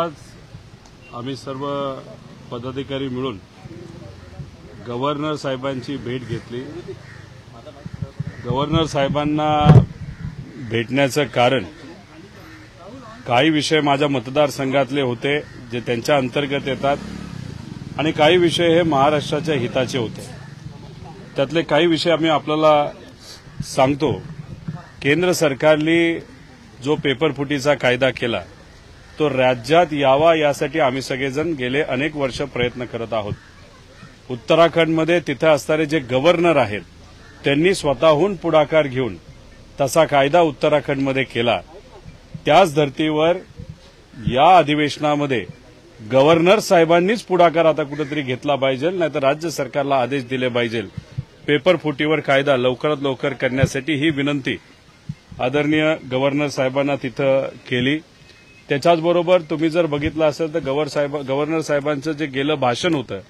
आज आम्ही सर्व पदाधिकारी मिळून गव्हर्नर साहेबांची भेट घेतली। गव्हर्नर साहेबांना भेटण्याचं कारण काही विषय माझ्या मतदारसंघातले होते जे त्यांच्या अंतर्गत येतात आणि काही विषय हे महाराष्ट्राच्या हिताचे होते। त्यातले काही विषय आम्ही आपल्याला सांगतो। केंद्र सरकारने जो पेपरफुटीचा कायदा केला तो राज्यात यावा यासाठी आम्ही सगळेजण गेले अनेक वर्ष प्रयत्न करत आहोत। उत्तराखंडमध्ये तिथे असणारे जे गव्हर्नर आहेत त्यांनी स्वतःहून पुढाकार घेऊन तसा कायदा उत्तराखंडमध्ये केला। त्याच धर्तीवर या अधिवेशनामध्ये गव्हर्नर साहेबांनीच पुढाकार आता कुठेतरी घेतला पाहिजे, नाहीतर राज्य सरकारला आदेश दिले पाहिजे पेपरफुटीवर कायदा लवकरात लवकर करण्यासाठी। ही विनंती आदरणीय गव्हर्नर साहेबांना तिथं केली। त्याच्याचबरोबर तुम्ही जर बघितलं असेल तर गव्हर्नर साहेबांचं जे गेलं भाषण होतं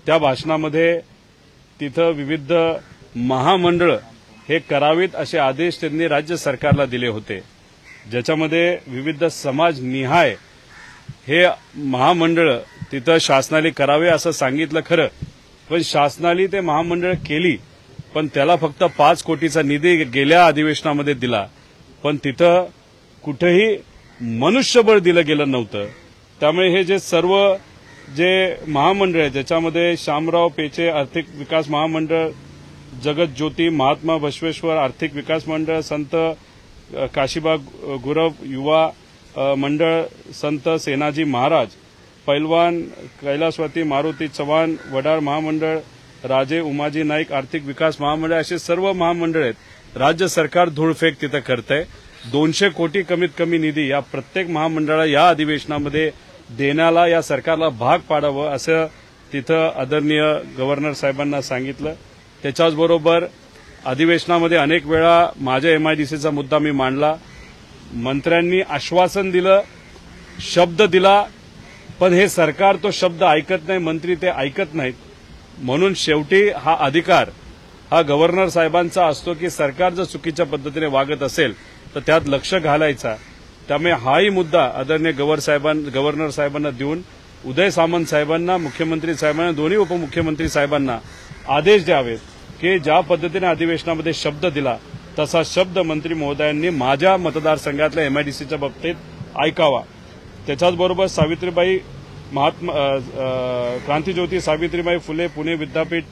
त्या भाषणामध्ये तिथं विविध महामंडळ हे करावीत असे आदेश त्यांनी राज्य सरकारला दिले होते, ज्याच्यामध्ये विविध समाजनिहाय हे महामंडळ तिथं शासनाने करावे असं सांगितलं। खरं पण शासनाने ते महामंडळ केली, पण त्याला फक्त 5 कोटीचा निधी गेल्या अधिवेशनामध्ये दिला, पण तिथं कुठेही मनुष्यबळ दिलं गेलं नव्हतं। त्यामुळे हे जे सर्व जे महामंडळ आहे ज्याच्यामध्ये शामराव पेचे आर्थिक विकास महामंडळ, जगत ज्योती महात्मा बसवेश्वर आर्थिक विकास मंडळ, संत काशीबा गुरव युवा मंडळ, संत सेनाजी महाराज, पैलवान कैलासवती मारुती चव्हाण वडार महामंडळ, राजे उमाजी नाईक आर्थिक विकास महामंडळ, असे सर्व महामंडळ आहेत। राज्य सरकार धूळफेक तिथं करतंय। 200 कोटी कमीत कमी निधी या प्रत्येक महामंडळाला या अधिवेशनामध्ये देण्याला या सरकारला भाग पाडावं असं तिथं आदरणीय गव्हर्नर साहेबांना सांगितलं। त्याच्याचबरोबर अधिवेशनामध्ये अनेक वेळा माझ्या MIDCचा मुद्दा मी मांडला। मंत्र्यांनी आश्वासन दिलं, शब्द दिला, पण हे सरकार तो शब्द ऐकत नाही, मंत्री ते ऐकत नाहीत। म्हणून शेवटी हा अधिकार हा गव्हर्नर साहेबांचा असतो की सरकार जर चुकीच्या पद्धतीने वागत असेल तर त्यात लक्ष घालायचा। त्यामुळे हाही मुद्दा आदरणीय गव्हर्नर साहेबांना देऊन उदय सामंत साहेबांना, मुख्यमंत्री साहेबांना, दोन्ही उपमुख्यमंत्री साहेबांना आदेश द्यावेत की ज्या पद्धतीने अधिवेशनामध्ये शब्द दिला तसा शब्द मंत्री महोदयांनी माझ्या मतदारसंघातल्या MIDCच्या बाबतीत ऐकावा। त्याच्याचबरोबर सावित्रीबाई क्रांतिज्योती सावित्रीबाई फुले पुणे विद्यापीठ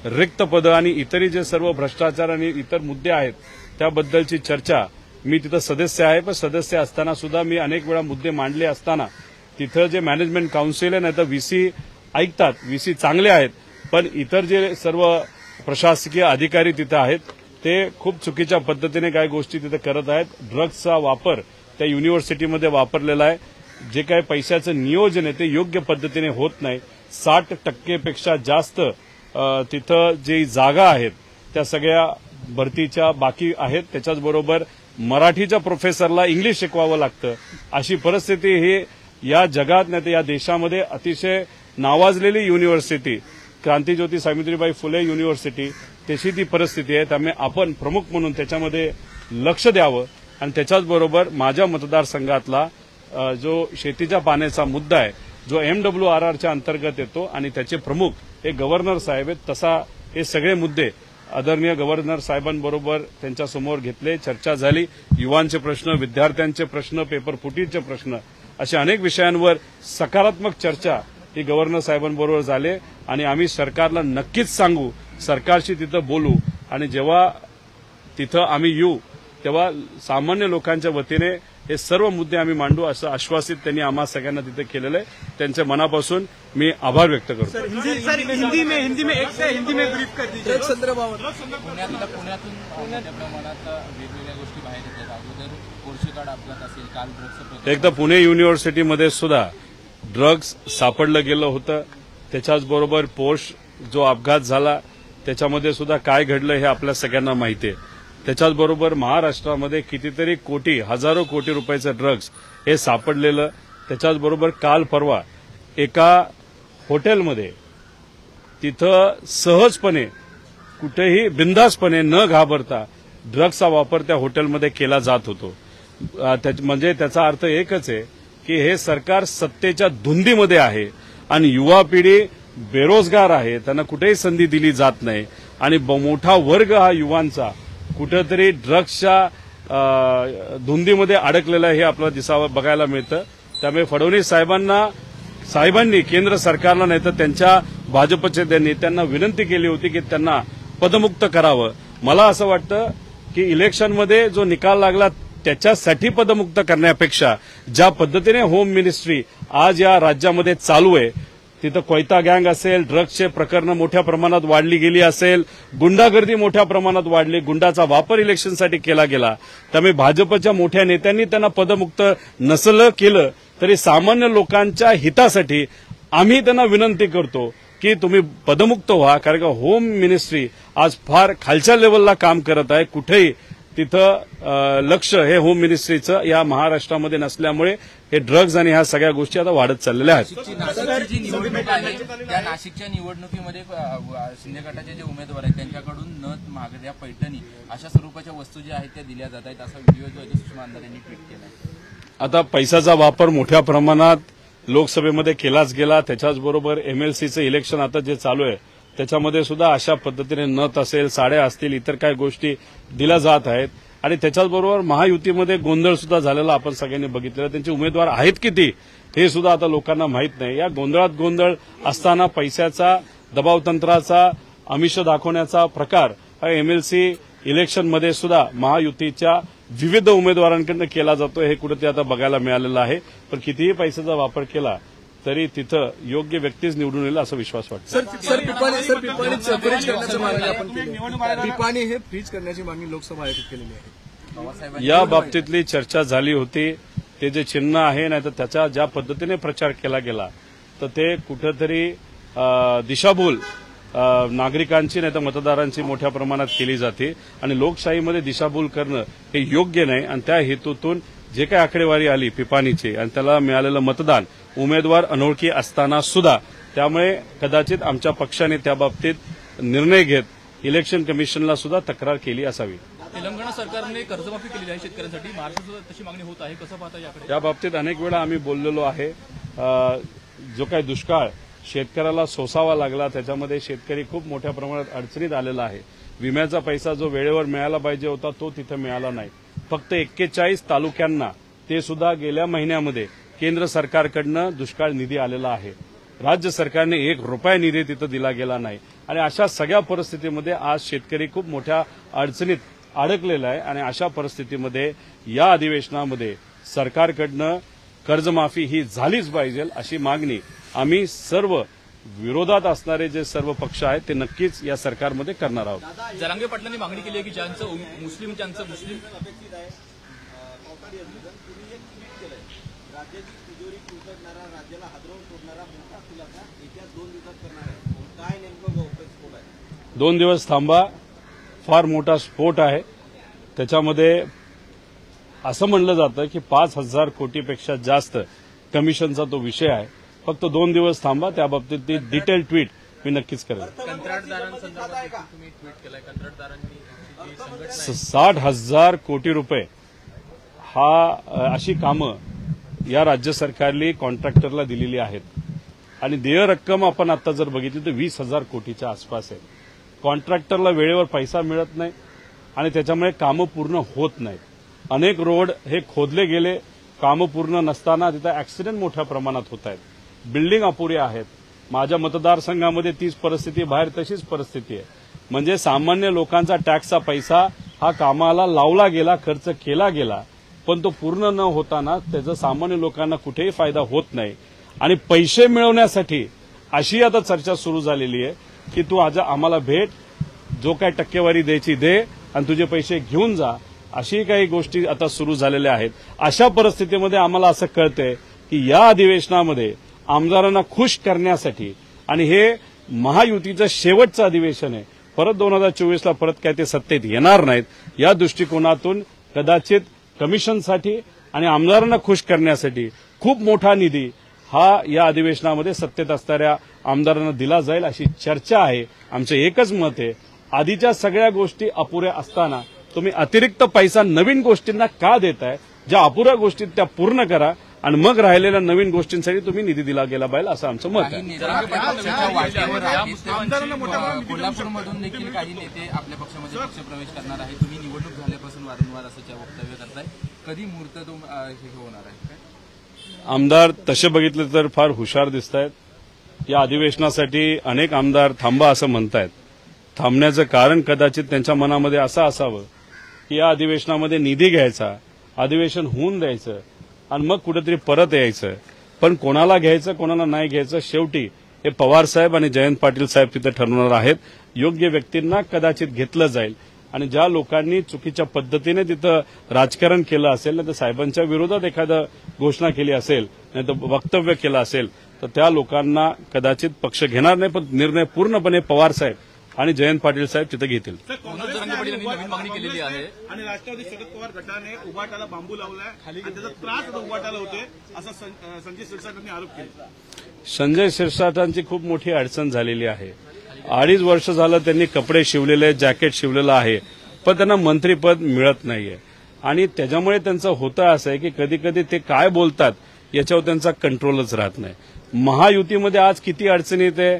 रिक्त पदं आणि इतरही जे सर्व भ्रष्टाचार आणि इतर मुद्दे आहेत त्याबद्दलची चर्चा, मी तिथं सदस्य आहे, पण सदस्य असताना सुद्धा मी अनेक वेळा मुद्दे मांडले असताना तिथं जे मॅनेजमेंट काउन्सिल आहे नाही तर VC ऐकतात, VC चांगले आहेत, पण इतर जे सर्व प्रशासकीय अधिकारी तिथं आहेत ते खूप चुकीच्या पद्धतीने काही गोष्टी तिथे करत आहेत। ड्रग्सचा वापर त्या युनिव्हर्सिटीमध्ये वापरलेला आहे। जे काही पैशाचं नियोजन आहे ते योग्य पद्धतीने होत नाही। 60% जास्त तिथं जी जागा आहेत त्या सगळ्या भरतीच्या बाकी आहेत। त्याच्याचबरोबर मराठीच्या प्रोफेसरला इंग्लिश शिकवावं लागतं, अशी परिस्थिती ही या जगात नाही तर या देशामध्ये अतिशय नावाजलेली युनिव्हर्सिटी क्रांतिज्योती सावित्रीबाई फुले युनिव्हर्सिटी तशी ती परिस्थिती आहे। त्यामुळे आपण प्रमुख म्हणून त्याच्यामध्ये लक्ष द्यावं आणि त्याच्याचबरोबर माझ्या मतदारसंघातला जो शेतीच्या पाण्याचा मुद्दा आहे जो MWRRच्या अंतर्गत येतो आणि त्याचे प्रमुख हे गव्हर्नर साहेब आहेत, तसा हे सगळे मुद्दे आदरणीय गव्हर्नर साहेबांबरोबर त्यांच्यासमोर घेतले, चर्चा झाली। युवांचे प्रश्न, विद्यार्थ्यांचे प्रश्न, पेपरफुटीचे प्रश्न, अशा अनेक विषयांवर सकारात्मक चर्चा ही गव्हर्नर साहेबांबरोबर झाली आणि आम्ही सरकारला नक्कीच सांगू, सरकारशी तिथं बोलू आणि जेव्हा तिथं आम्ही येऊ तेव्हा सामान्य लोकांच्या वतीने हे सर्व मुद्दे आम्ही मांडू असं आश्वासित त्यांनी आम्हा सगळ्यांना तिथे केलेलं आहे। त्यांचे मनापासून मी आभार व्यक्त करतो। हिंदी में ब्रीफ कर दीजिए। पुण्यातून प्रमाणात वेगवेगळ्या गोष्टी बाहेर येतात। अगोदर कोर्शीकाड अपघात असेल, काल ड्रग्स एकदा पुणे युनिव्हर्सिटीमध्ये सुद्धा ड्रग्ज सापडलं गेलं होतं। त्याच्याचबरोबर पोर्श जो अपघात झाला त्याच्यामध्ये सुद्धा काय घडलं हे आपल्या सगळ्यांना माहिती आहे। त्याच्याचबरोबर महाराष्ट्रामध्ये कितीतरी कोटी, हजारो कोटी रुपयाचं ड्रग्ज हे सापडलेलं। त्याच्याचबरोबर काल परवा एका हॉटेलमध्ये तिथं सहजपणे कुठेही बिनधास्तपणे न घाबरता ड्रग्सचा वापर त्या हॉटेलमध्ये केला जात होतो। म्हणजे त्याचा अर्थ एकच आहे की हे सरकार सत्तेच्या धुंदीमध्ये आहे आणि युवा पिढी बेरोजगार आहे, त्यांना कुठेही संधी दिली जात नाही आणि मोठा वर्ग हा युवांचा कुठेतरी ड्रग्सच्या धुंदीमध्ये अडकलेला हे आपल्याला बघायला मिळतं. त्यामुळे फडणवीस साहेबांनी केंद्र सरकारला नाही तर त्यांच्या भाजपचे त्यांना विनंती केली होती की त्यांना पदमुक्त करावं. मला असं वाटतं की इलेक्शनमध्ये जो निकाल लागला त्याच्यासाठी पदमुक्त करण्यापेक्षा ज्या पद्धतीने होम मिनिस्ट्री आज या राज्यामध्ये चालू आहे, तिथं कोयता गँग असेल, ड्रग्सचे प्रकरणं मोठ्या प्रमाणात वाढली गेली असेल, गुंडागर्दी मोठ्या प्रमाणात वाढली, गुंडाचा वापर इलेक्शनसाठी केला गेला. त्यामुळे भाजपच्या मोठ्या नेत्यांनी त्यांना पदमुक्त नसलं केलं तरी सामान्य लोकांच्या हितासाठी आम्ही त्यांना विनंती करतो की तुम्ही पदमुक्त व्हा. कारण का होम मिनिस्ट्री आज फार खालच्या लेवलला काम करत आहे. कुठेही तिथं लक्ष हे होम मिनिस्ट्रीचं या महाराष्ट्रामध्ये नसल्यामुळे हे ड्रग्ज आणि ह्या सगळ्या गोष्टी आता वाढत चाललेल्या आहेत. नाशिकची निवडणूक आहे त्या नाशिकच्या निवडणुकीमध्ये शिंदे गटाचे जे उमेदवार आहेत त्यांच्याकडून नथ, महागड्या, पैठणी अशा स्वरूपाच्या वस्तू ज्या आहेत त्या दिल्या जात आहेत असा व्हिडिओ जो आहे सुषमा अंधारे यांनी ट्विट केला. आता पैशाचा वापर मोठ्या प्रमाणात लोकसभेमध्ये केलाच गेला. त्याच्याचबरोबर एमएलसीचं इलेक्शन आता जे चालू आहे त्याच्यामध्ये सुद्धा अशा पद्धतीने नथ असेल, साड्या असतील, इतर काही गोष्टी दिल्या जात आहेत आणि त्याच्याचबरोबर महायुतीमध्ये गोंधळ सुद्धा झालेला आपण सगळ्यांनी बघितलेला. त्यांचे उमेदवार आहेत किती हे सुद्धा आता लोकांना माहीत नाही. या गोंधळात गोंधळ असताना पैशाचा, दबावतंत्राचा, आमिष दाखवण्याचा प्रकार हा एमएलसी इलेक्शनमध्ये सुद्धा महायुतीच्या विविध उमेदवारांकडून केला जातो हे कुठेतरी आता बघायला मिळालेलं आहे. पण कितीही पैशाचा वापर केला तरी तिथं योग्य व्यक्तीच निवडून येईल असा विश्वास वाटतो. पिपाणी हे फ्रीज करण्याची मागणी लोकसभा आयोगात केलेली आहे. या बाबतीतली चर्चा झाली होती. ते जे चिन्ह आहे नाही तर त्याचा ज्या पद्धतीने प्रचार केला गेला तर ते कुठेतरी दिशाभूल नागरिकांची नाही तर मतदारांची मोठ्या प्रमाणात केली जाते आणि लोकशाहीमध्ये दिशाभूल करणं हे योग्य नाही. आणि त्या हेतूतून जे काही आकडेवारी आली पिपाणीची आणि त्याला मिळालेलं मतदान उमेदवार अनोळखी असताना सुद्धा, त्यामुळे कदाचित आमच्या पक्षाने त्याबाबतीत निर्णय घेत इलेक्शन कमिशनला सुद्धा तक्रार केली असावी. तेलंगणा सरकारने कर्जमाफी केलेली आहे शेतकऱ्यांसाठी, महाराष्ट्रात सुद्धा तशी मागणी होत आहे, कसं पाहता याकडे? या बाबतीत अनेक वेळा आम्ही बोललेलो आहे. जो काही दुष्काळ शेतकऱ्याला सोसावा लागला त्याच्यामध्ये शेतकरी खूप मोठ्या प्रमाणात अडचणीत आलेला आहे. विम्याचा पैसा जो वेळेवर मिळाला पाहिजे होता तो तिथं मिळाला नाही. फक्त 41 तालुक्यांना ते सुद्धा गेल्या महिन्यामध्ये केंद्र सरकारकडनं दुष्काळ निधी आलेला आहे. राज्य सरकारने ₹1 निधी तिथं दिला गेला नाही आणि अशा सगळ्या परिस्थितीमध्ये आज शेतकरी खूप मोठ्या अडचणीत अडकलेला आहे आणि अशा परिस्थितीमध्ये या अधिवेशनामध्ये सरकारकडनं कर्जमाफी ही झालीच पाहिजे अशी मागणी आम्ही सर्व विरोधात असणारे जे सर्व पक्ष आहेत ते नक्कीच या सरकारमध्ये करणार आहोत. जरांगे पाटलांनी मागणी केली आहे की ज्यांचं मुस्लिम राज्याला हादरवून सोडणारा मोठा खुलासा येत्या 2 दिवसात करणार आहे. काय नेमकं स्फोट आहे? 2 दिवस थांबा. फार मोठा स्फोट आहे. त्याच्यामध्ये असं म्हणलं जातं की 5,000 कोटीपेक्षा जास्त कमिशनचा तो विषय आहे. फक्त 2 दिवस थांबा. त्याबाबतीत ती डिटेल ट्विट मी नक्कीच करेन. कंत्राटदारांसंदर्भात तुम्ही ट्विट केलंय. कंत्राटदारांनी 60,000 कोटी रुपये अशी कामं या राज्य सरकारने कॉन्ट्रॅक्टरला दिलेली आहेत आणि देय रक्कम आपण आता जर बघितली तर 20,000 कोटीच्या आसपास आहे. कॉन्ट्रॅक्टरला वेळेवर पैसा मिळत नाही आणि त्याच्यामुळे कामं पूर्ण होत नाहीत. अनेक रोड हे खोदले गेले, कामं पूर्ण नसताना तिथं ऍक्सिडेंट मोठ्या प्रमाणात होत आहेत. बिल्डिंग अपुऱ्या आहेत. माझ्या मतदारसंघामध्ये तीच परिस्थिती, बाहेर तशीच परिस्थिती आहे. म्हणजे सामान्य लोकांचा टॅक्सचा पैसा हा कामाला लावला गेला, खर्च केला गेला, पण तो पूर्ण न होताना त्याचा सामान्य लोकांना कुठेही फायदा होत नाही. आणि पैसे मिळवण्यासाठी अशी आता चर्चा सुरू झालेली आहे की तू आज आम्हाला भेट, जो काय टक्केवारी द्यायची दे आणि तुझे पैसे घेऊन जा, अशी काही गोष्टी आता सुरू झालेल्या आहेत. अशा परिस्थितीमध्ये आम्हाला असं कळतंय की या अधिवेशनामध्ये आमदारांना खुश करण्यासाठी, आणि हे महायुतीचं शेवटचं अधिवेशन आहे, परत 2024ला परत काय ते सत्तेत येणार नाहीत, या दृष्टिकोनातून कदाचित कमिशनसाठी आणि आमदारांना खुश करण्यासाठी खूप मोठा निधी हा या अधिवेशनामध्ये सत्तेत असणाऱ्या आमदारांना दिला जाईल अशी चर्चा आहे. आमचं एकच मत आहे, आधीच्या सगळ्या गोष्टी अपुऱ्या असताना तुम्ही अतिरिक्त पैसा नवीन गोष्टींना का देताय? ज्या अपुऱ्या गोष्टी त्या पूर्ण करा आणि मग राहिलेल्या नवीन गोष्टींसाठी तुम्ही निधी दिला गेला पाहिजे असं आमचं मत काही आहे. नेते पक्षाच्या वाटेवर आहेत. कोल्हापूरमधून देखील काही नेते आपल्या पक्षामध्ये पक्षप्रवेश करणार आहे. तुम्ही निवडणूक झाल्यापासून वारंवार असं वक्तव्य करताय. कधी मुहूर्त हे होणार आहे काय? आमदार तसे बघितले तर फार हुशार दिसत आहेत. या अधिवेशनासाठी अनेक आमदार थांबा असं म्हणतायत. थांबण्याचं कारण कदाचित त्यांच्या मनामध्ये असं असावं की या अधिवेशनामध्ये निधी घ्यायचा, अधिवेशन होऊन द्यायचं आणि मग कुठेतरी परत यायचं. पण कोणाला घ्यायचं कोणाला नाही घ्यायचं शेवटी हे पवार साहेब आणि जयंत पाटील साहेब तिथे ठरवणार आहेत. योग्य व्यक्तींना कदाचित घेतलं जाईल आणि ज्या लोकांनी चुकीच्या पद्धतीने तिथं राजकारण केलं असेल, नाही तर साहेबांच्या विरोधात एखादं घोषणा केली असेल, नाही तर वक्तव्य केलं असेल, तर त्या लोकांना कदाचित पक्ष घेणार नाही. पण निर्णय पूर्णपणे पवार साहेब आणि जयंत पाटील साहेब तिथे घेतील. मनोज जरांगे पाटील यांनी नवीन मागणी केलेली आहे. आणि राष्ट्रवादी शरद पवार गटाने उभाटाला बांबू लावलाय आणि त्याचा त्रास उभाटाला होतोय असा संजय शिरसाट यांनी आरोप केला. संजय शिरसाटांची खूप मोठी अडचण झालेली आहे. 2.5 वर्ष झालं त्यांनी कपडे शिवलेले, जॅकेट शिवलेलं आहे, पण त्यांना मंत्रीपद मिळत नाहीये. आणि त्याच्यामुळे त्यांचं होतं असं आहे की कधी कधी ते काय बोलतात याच्यावर त्यांचा कंट्रोलच राहत नाही. महायुतीमध्ये आज किती अडचणी येते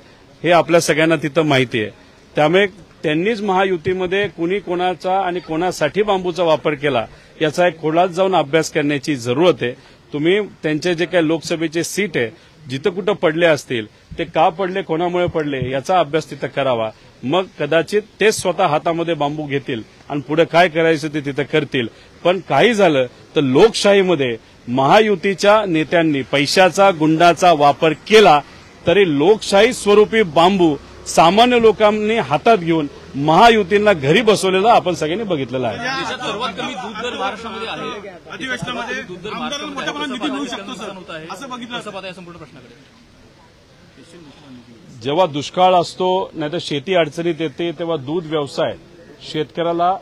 हे आपल्या सगळ्यांना तिथं माहिती आहे. त्यामुळे त्यांनीच महायुतीमध्ये कुणी कोणाचा आणि कोणासाठी बांबूचा वापर केला याचा एक खोलात जाऊन अभ्यास करण्याची जरूरत आहे. तुम्ही त्यांचे जे काही लोकसभेचे सीट आहे जिथं कुठं पडले असतील ते का पडले, कोणामुळे पडले याचा अभ्यास तिथं करावा. मग कदाचित तेच स्वतः हातामध्ये बांबू घेतील आणि पुढे काय करायचं ते तिथं करतील. पण काही झालं तर लोकशाहीमध्ये महायुतीच्या नेत्यांनी पैशाचा, गुंडाचा वापर केला तरी लोकशाही स्वरूपी बांबू सामान्य लोकांनी हातात घेऊन महायुतींना घरी बसवलेलं आपण सगळ्यांनी बघितलेलं आहे. देशात सर्वात कमी दूध दर महाराष्ट्रामध्ये आहे. अधिवेशनामध्ये दूध दर आमदारांना मोठ्या प्रमाणात निधी मिळू शकतो सर, आहे असं बघितलं. कसं पाहता या संपूर्ण प्रश्नाकडे? जेव्हा दुष्काळ असतो नाही तर शेती अडचणीत येते तेव्हा दूध व्यवसाय शेतकऱ्याला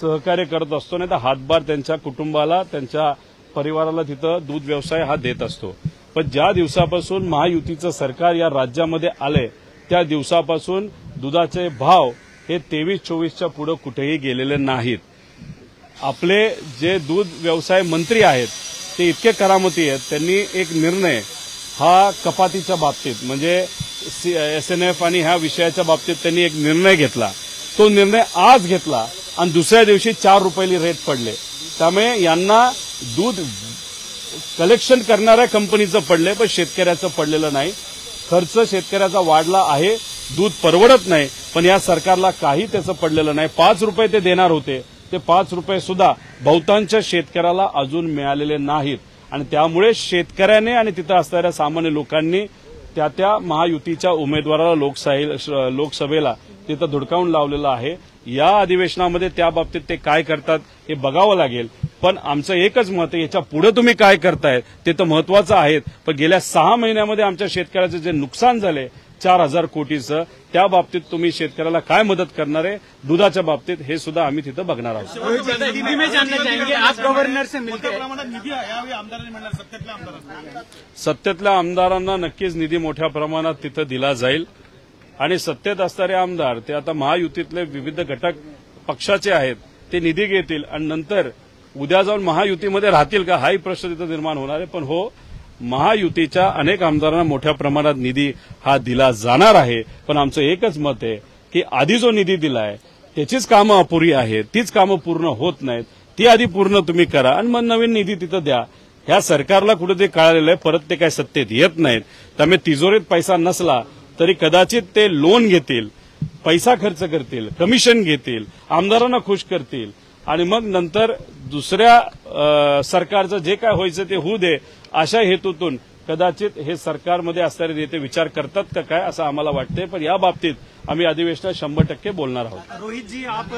सहकार्य करत असतो, नाही तर हातभार त्यांच्या कुटुंबाला, त्यांच्या परिवाराला तिथं दूध व्यवसाय हा देत असतो. पण ज्या दिवसापासून महायुतीचं सरकार या राज्यामध्ये आलंय त्या दिवसापासून दुधाचे भाव हे 23-24च्या पुढे कुठेही गेलेले नाहीत. आपले जे दूध व्यवसाय मंत्री आहेत ते इतके करामती आहेत, त्यांनी एक निर्णय हा कपातीच्या बाबतीत म्हणजे SNF आणि ह्या विषयाच्या बाबतीत त्यांनी एक निर्णय घेतला. तो निर्णय आज घेतला आणि दुसऱ्या दिवशी 4 रुपयाली रेट पडले. त्यामुळे यांना दूध कलेक्शन करणाऱ्या कंपनीचं पडलंय पण शेतकऱ्याचं पडलेलं नाही. खर्च शेतकऱ्याचा वाढला आहे, दूध परवडत नाही, पण या सरकारला काही त्याचं पडलेलं नाही. 5 रुपये ते देणार होते, ते 5 रुपये सुद्धा बहुतांश शेतकऱ्याला अजून मिळालेले नाहीत. आणि त्यामुळे शेतकऱ्याने आणि तिथं असणाऱ्या सामान्य लोकांनी त्या महायुतीच्या उमेदवाराला लोकसभेला तिथं धुडकावून लावलेलं आहे. या अधिवेशनामध्ये त्या बाबतीत ते काय करतात हे बघावं लागेल. पण आमचं एकच मत आहे, याच्या पुढे तुम्ही काय करताय ते तर महत्वाचं आहे. पण गेल्या 6 महिन्यामध्ये आमच्या शेतकऱ्याचं जे नुकसान झालंय 4,000 कोटीचं, त्या बाबतीत तुम्ही शेतकऱ्याला काय मदत करणार आहे दुधाच्या बाबतीत हे सुद्धा आम्ही तिथं बघणार आहोत. सत्तेतल्या आमदारांना नक्कीच निधी मोठ्या प्रमाणात तिथं दिला जाईल. आणि सत्तेत असणारे आमदार ते आता महायुतीतले विविध घटक पक्षाचे आहेत, ते निधी घेतील आणि नंतर उद्या जाऊन महायुतीमध्ये राहतील का हाही प्रश्न तिथं निर्माण होणार आहे. पण हो, महायुतीच्या अनेक आमदारांना मोठ्या प्रमाणात निधी हा दिला जाणार आहे. पण आमचं एकच मत आहे की आधी जो निधी दिलाय त्याचीच कामं अपुरी आहेत, तीच कामं पूर्ण होत नाहीत, ती आधी पूर्ण तुम्ही करा आणि मग नवीन निधी तिथं द्या. ह्या सरकारला कुठे ते कळालेलं आहे, परत ते काय सत्तेत येत नाहीत. त्यामुळे तिजोरीत पैसा नसला तरी कदाचित ते लोन घेतील, पैसा खर्च करतील, कमिशन घेतील, आमदारांना खुश करतील आणि मग नंतर दुसऱ्या सरकारचं जे काय व्हायचं ते होऊ दे अशा हेतूतून कदाचित हे सरकारमध्ये असणारे नेते विचार करतात का काय असं आम्हाला वाटतंय. पण या बाबतीत आम्ही अधिवेशनात 100% बोलणार आहोत. रोहितजी, आप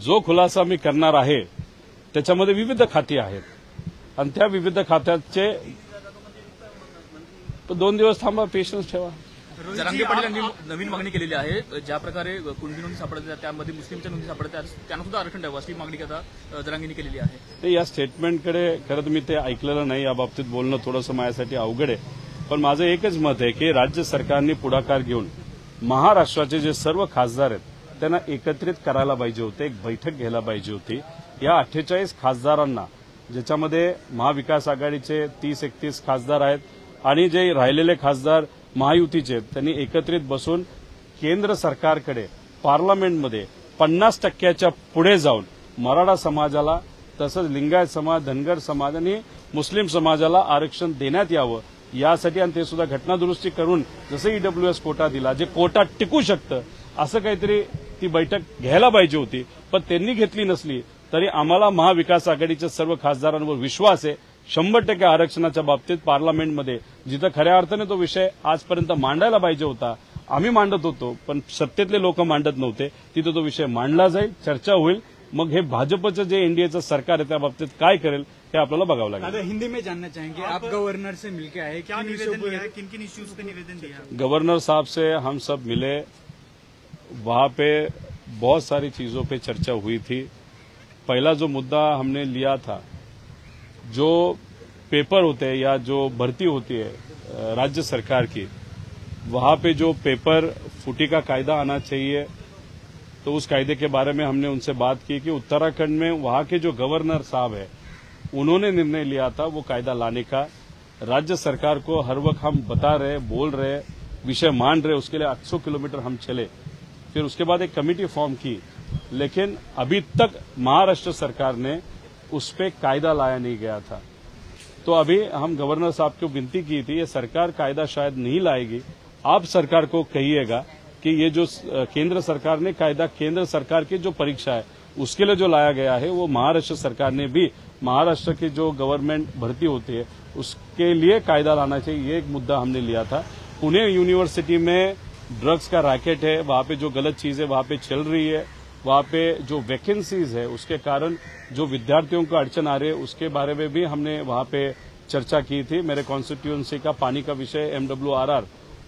जो खुलासा मी करणार आहे त्याच्यामध्ये विविध खाती आहेत आणि त्या विविध खात्याचे 2 दिवस थांबा, पेशन्स ठेवा. जरांगे पाटील यांनी नवीन मागणी केलेली आहे. ज्या प्रकारे कुणबी नोंदी सापडतात त्यामध्ये मुस्लिमच्या नोंदी सापडतात त्यांना सुद्धा आरक्षण द्यावं अशी मागणी आता जरांगेंनी केलेली आहे. ते या स्टेटमेंटकडे खरं तर मी ते ऐकलेलं नाही, या बाबतीत बोलणं थोडंसं माझ्यासाठी अवघड आहे. पण माझं एकच मत आहे की राज्य सरकारने पुढाकार घेऊन महाराष्ट्राचे जे सर्व खासदार आहेत त्यांना एकत्रित करायला पाहिजे होते, एक बैठक घ्यायला पाहिजे होती. या 48 खासदारांना, ज्याच्यामध्ये महाविकास आघाडीचे 30-31 खासदार आहेत आणि जे राहिलेले खासदार महायुतीचे आहेत, त्यांनी एकत्रित बसून केंद्र सरकारकडे पार्लमेंटमध्ये 50% पुढे जाऊन मराठा समाजाला, तसंच लिंगायत समाज, धनगर समाज आणि मुस्लिम समाजाला आरक्षण देण्यात यावं यासाठी, आणि ते सुद्धा घटनादुरुस्ती करून जसं ईडब्ल्यूएस कोटा दिला, जे कोटा टिकू शकतं असं काहीतरी ती बैठक घ्यायला पाहिजे होती. पण त्यांनी घेतली नसली तरी आम्हाला महाविकास आघाडीच्या सर्व खासदारांवर विश्वास आहे. 100% आरक्षणाच्या बाबतीत पार्लमेंटमध्ये जिथं खऱ्या अर्थाने तो विषय आजपर्यंत मांडायला पाहिजे होता, आम्ही मांडत होतो पण सत्तेतले लोक मांडत नव्हते, तिथं तो विषय मांडला जाईल, चर्चा होईल. मग हे भाजपचं जे एनडीएचं सरकार आहे त्या बाबतीत काय करेल हे आपल्याला बघावं लागेल. हिंदी में जानना चाहेंगे, आप गवर्नर से मिलके आए, क्या निवेदन दिया है, किन किन इश्यूज पे निवेदन दिया? गवर्नर साहब से हम सब मिले, वहां पे बहुत सारी चीजों पे चर्चा हुई थी. पहला जो मुद्दा हमने लिया था, जो पेपर होते हैं या जो भर्ती होती है राज्य सरकार की, वहां पे जो पेपर फूटी का कायदा आना चाहिए, तो उस कायदे के बारे में हमने उनसे बात की कि उत्तराखंड में वहां के जो गवर्नर साहब है उन्होंने निर्णय लिया था वो कायदा लाने का. राज्य सरकार को हर वक्त हम बता रहे, बोल रहे, विषय मान रहे, उसके लिए 800 किलोमीटर हम चले. फिर उसके बाद एक कमेटी फॉर्म की, लेकिन अभी तक महाराष्ट्र सरकार ने उस पर कायदा लाया नहीं गया था. तो अभी हम गवर्नर साहब को विनती की थी, ये सरकार कायदा शायद नहीं लाएगी, आप सरकार को कहिएगा कि ये जो केंद्र सरकार ने कायदा, केंद्र सरकार की जो परीक्षा है उसके लिए जो लाया गया है, वो महाराष्ट्र सरकार ने भी महाराष्ट्र की जो गवर्नमेंट भर्ती होती है उसके लिए कायदा लाना चाहिए. ये एक मुद्दा हमने लिया था. पुणे यूनिवर्सिटी में ड्रग्स का रैकेट है, वहां पे जो गलत चीजें वहां पे चल रही है, वहां पे जो वैकेंसीज है उसके कारण जो विद्यार्थियों को अड़चन आ रही है, उसके बारे में भी हमने वहां पे चर्चा की थी. मेरे कॉन्स्टिट्यूएंसी का पानी का विषय MWRR,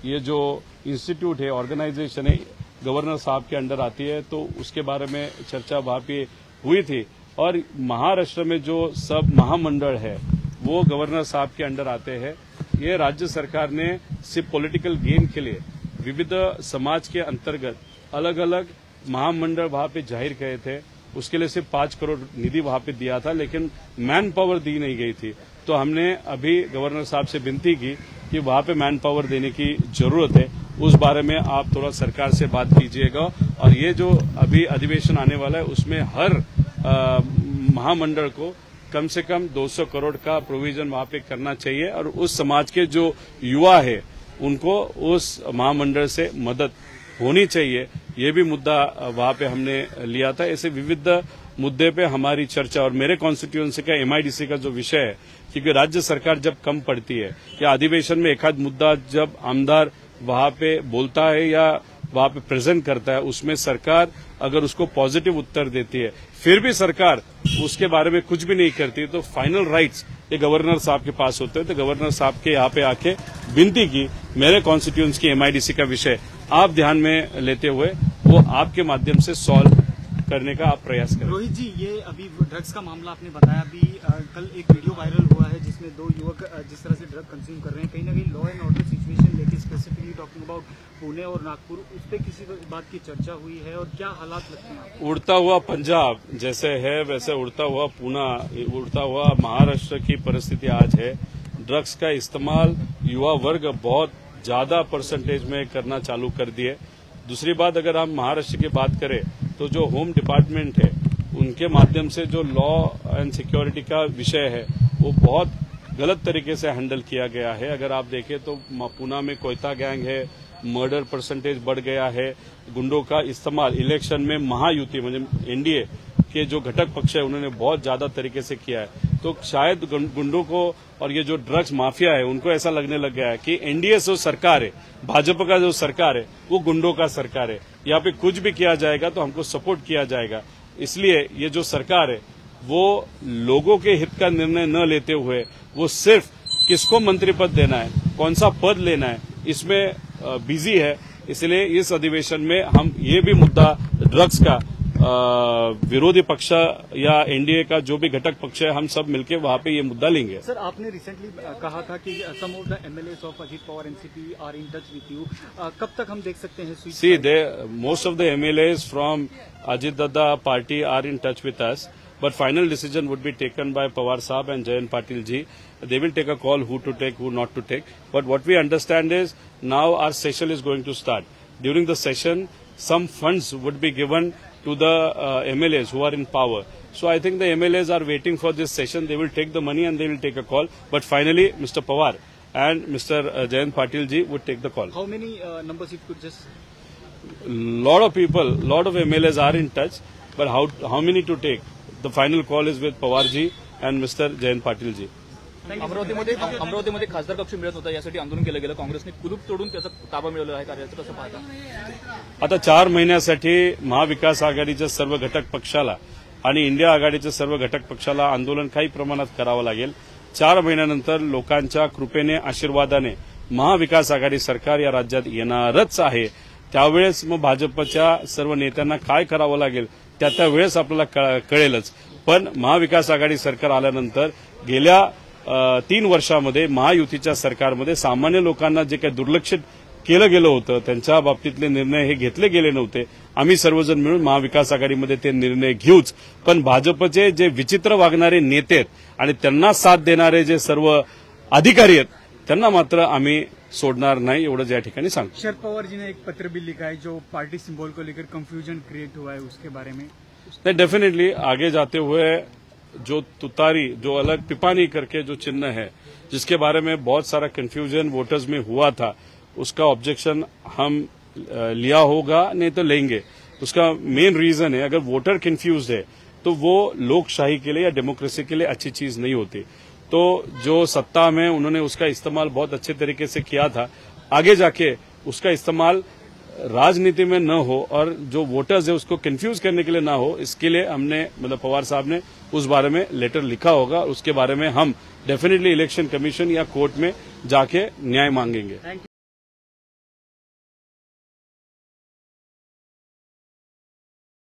ये जो इंस्टीट्यूट है, ऑर्गेनाइजेशन है, गवर्नर साहब के अंडर आती है, तो उसके बारे में चर्चा वहां पे हुई थी. और महाराष्ट्र में जो सब महामंडल है वो गवर्नर साहब के अंडर आते हैं. ये राज्य सरकार ने सिर्फ पॉलिटिकल गेन के लिए विविध समाज के अंतर्गत अलग अलग महामंडल वहां पे जाहिर किए थे. उसके लिए सिर्फ 5 करोड़ निधि वहां पे दिया था, लेकिन मैन पावर दी नहीं गई थी. तो हमने अभी गवर्नर साहब से विनती की कि वहां पे मैन पावर देने की जरूरत है. उस बारे में आप थोड़ा सरकार से बात कीजिएगा. और ये जो अभी अधिवेशन आने वाला है उसमें हर महामंडल को कम से कम 200 करोड़ का प्रोविजन वहां पे करना चाहिए. और उस समाज के जो युवा है उनको उस महामंडल से मदद होनी चाहिए. ये भी मुद्दा वहां पे हमने लिया था. ऐसे विविध मुद्दे पे हमारी चर्चा. और मेरे कॉन्स्टिट्यूएंसी का MIDC का जो विषय है, क्योंकि राज्य सरकार जब कम पड़ती है या अधिवेशन में एक आध मुद्दा जब आमदार वहां पे बोलता है या वहां पे प्रेजेंट करता है, उसमें सरकार अगर उसको पॉजिटिव उत्तर देती है, फिर भी सरकार उसके बारे में कुछ भी नहीं करती, तो फाइनल राइट्स ये गवर्नर साहब के पास होते हैं. तो गवर्नर साहब के यहाँ पे आके विनती की, मेरे कॉन्स्टिट्यूएंसी की MIDC का विषय आप ध्यान में लेते हुए वो आपके माध्यम से सॉल्व करने का आप प्रयास करें. रोहित जी, ये अभी ड्रग्स का मामला आपने बताया, अभी कल एक वीडियो वायरल हुआ है जिसमें 2 युवक जिस तरह से ड्रग कंज्यूम कर रहे हैं, कहीं ना कहीं लॉ एंड ऑर्डर सिचुएशन लेके स्पेसिफिकली टॉकिंग अबाउट पुणे और नागपुर, उस पर किसी बात की चर्चा हुई है और क्या हालात लगते हैं? उड़ता हुआ पंजाब जैसे है वैसे उड़ता हुआ पूना, उड़ता हुआ महाराष्ट्र की परिस्थिति आज है. ड्रग्स का इस्तेमाल युवा वर्ग बहुत ज्यादा परसेंटेज में करना चालू कर दिए. दूसरी बात, अगर हम महाराष्ट्र की बात करें तो जो होम डिपार्टमेंट है उनके माध्यम से जो लॉ एंड सिक्योरिटी का विषय है वो बहुत गलत तरीके से हैंडल किया गया है. अगर आप देखें तो पूना में कोयता गैंग है, मर्डर परसेंटेज बढ़ गया है, गुंडों का इस्तेमाल इलेक्शन में महायुति मतलब एनडीए के जो घटक पक्ष है उन्होंने बहुत ज्यादा तरीके से किया है. तो शायद गुंडों को और ये जो ड्रग्स माफिया है उनको ऐसा लगने लग गया है कि एनडीए जो सरकार है, भाजपा का जो सरकार है वो गुंडों का सरकार है, यहाँ पे कुछ भी किया जाएगा तो हमको सपोर्ट किया जाएगा. इसलिए ये जो सरकार है वो लोगों के हित का निर्णय न लेते हुए वो सिर्फ किसको मंत्री पद देना है, कौन सा पद लेना है, इसमें बिजी है. इसलिए इस अधिवेशन में हम ये भी मुद्दा ड्रग्स का विरोधी पक्ष या एनडीए का जो भी घटक पक्ष है, हम सब मिलकर वहां पे ये मुद्दा लेंगे। सर, आपने रिसेंटली कहा था कि some of the MLAs of Ajit Pawar NCP are in touch with you. कब तक हम देख सकते हैं? See, most of the MLAs from Ajit Dada party are in touch with us, but final decision would be taken by Pawar Saab and Jayant Patil ji. They will take a call who to take, who not to take. But what we understand is now our session is going to start. During the session, some funds would be given to the MLAs who are in power. So I think the MLAs are waiting for this session. They will take the money and they will take a call. But finally, Mr. Pawar and Mr. Jayant Patil ji would take the call. How many numbers you could just? Lot of people, lot of MLAs are in touch, but how many to take? The final call is with Pawar ji and Mr. Jayant Patil ji. अमरावतीमध्ये खासदार कक्ष मिळत होता, यासाठी आंदोलन केलं गेलं. काँग्रेसने कुलूप तोडून त्याचा ताबा मिळवला आहे. कार्याचं कसं पाहता? आता 4 महिन्यासाठी महाविकास आघाडीच्या सर्व घटक पक्षाला आणि इंडिया आघाडीच्या सर्व घटक पक्षाला आंदोलन काही प्रमाणात करावं लागेल. 4 महिन्यानंतर लोकांच्या कृपेने, आशीर्वादाने महाविकास आघाडी सरकार या राज्यात येणारच आहे. त्यावेळेस मग भाजपच्या सर्व नेत्यांना काय करावं लागेल त्या वेळेस आपल्याला कळेलच. पण महाविकास आघाडी सरकार आल्यानंतर गेल्या 3 वर्षामध्ये महायुतीच्या सरकारमध्ये सामान्य लोकांना जे काही दुर्लक्षित केलं गेलं होतं, त्यांच्या बाबतीतले निर्णय हे घेतले गेले नव्हते. आम्ही सर्वजण मिळून महाविकास आघाडीमध्ये ते निर्णय घेऊच. पण भाजपचे जे विचित्र वागणारे नेते आहेत आणि त्यांना साथ देणारे जे सर्व अधिकारी आहेत, त्यांना मात्र आम्ही सोडणार नाही, एवढंच या ठिकाणी सांगतो. शरद पवार जी ने एक पत्र भी लिखा है जो पार्टी सिंबल को लेकर कंफ्यूजन क्रिएट हुआ है, उसके बारे में? डेफिनेटली आगे जाते हुए जो तुतारी, जो अलग पिपानी करके जो चिन्ह है, जिसके बारे में बहुत सारा कंफ्यूजन वोटर्स में हुआ था, उसका ऑब्जेक्शन हम लिया होगा, नहीं तो लेंगे. उसका मेन रीजन है, अगर वोटर कंफ्यूज है तो वो लोकशाही के लिए या डेमोक्रेसी के लिए अच्छी चीज नहीं होती. तो जो सत्ता में उन्होंने उसका इस्तेमाल बहुत अच्छे तरीके से किया था, आगे जाके उसका इस्तेमाल राजनीति में न हो और जो वोटर्स है उसको कंफ्यूज करने के लिए ना हो, इसके लिए हमने, मतलब पवार साहब ने उस बारे में लेटर लिखा होगा. उसके बारे में हम डेफिनेटली इलेक्शन कमीशन या कोर्ट में जाके न्याय मांगेंगे.